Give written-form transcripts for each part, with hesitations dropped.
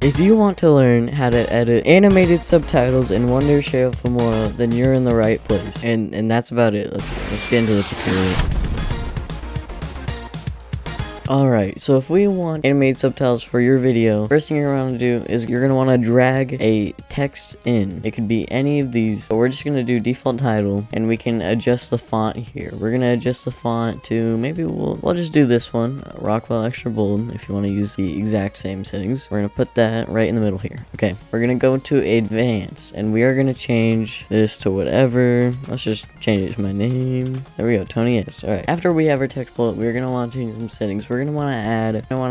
If you want to learn how to edit animated subtitles in Wondershare Filmora, then you're in the right place. And that's about it. Let's get into the tutorial. Alright, so if we want animated subtitles for your video, first thing you're going to do is you're going to want to drag a text in. It could be any of these, but we're just going to do default title, and we can adjust the font here. We're going to adjust the font to, maybe we'll just do this one, Rockwell Extra Bold, if you want to use the exact same settings. We're going to put that right in the middle here. Okay, we're going to go to advanced, and we are going to change this to whatever. Let's just change it to my name. There we go, Tony S. Alright, after we have our text bullet, we're going to want to change some settings. We're going to want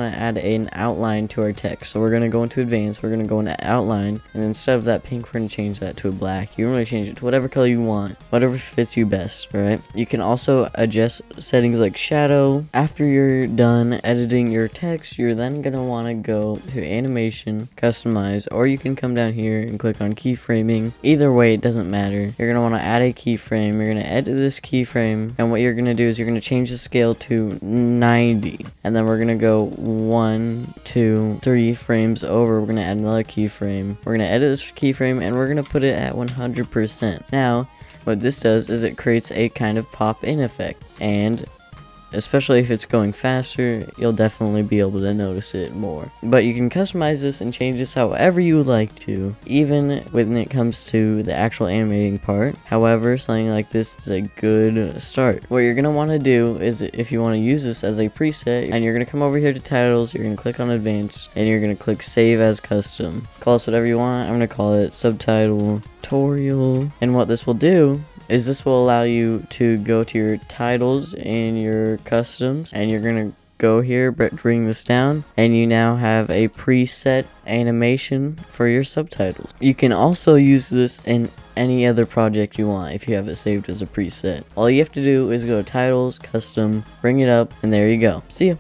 to add an outline to our text. So we're going to go into advanced, we're going to go into outline, and instead of that pink, we're going to change that to a black. You can really change it to whatever color you want, whatever fits you best, right? You can also adjust settings like shadow. After you're done editing your text, you're then going to want to go to animation, customize, or you can come down here and click on keyframing. Either way, it doesn't matter. You're going to want to add a keyframe. You're going to edit this keyframe, and what you're going to do is you're going to change the scale to 90. And then we're going to go 1, 2, 3 frames over. We're going to add another keyframe. We're going to edit this keyframe and we're going to put it at 100%. Now, what this does is it creates a kind of pop-in effect. And especially if it's going faster, you'll definitely be able to notice it more. But you can customize this and change this however you would like to, even when it comes to the actual animating part. However, something like this is a good start. What you're going to want to do is, if you want to use this as a preset, and you're going to come over here to titles, you're going to click on advanced, and you're going to click save as custom. Call this whatever you want. I'm going to call it subtitle tutorial. And what this will do is this will allow you to go to your titles and your customs, and you're gonna go here, bring this down, and you now have a preset animation for your subtitles. You can also use this in any other project you want if you have it saved as a preset. All you have to do is go to titles, custom, bring it up, and there you go. See ya.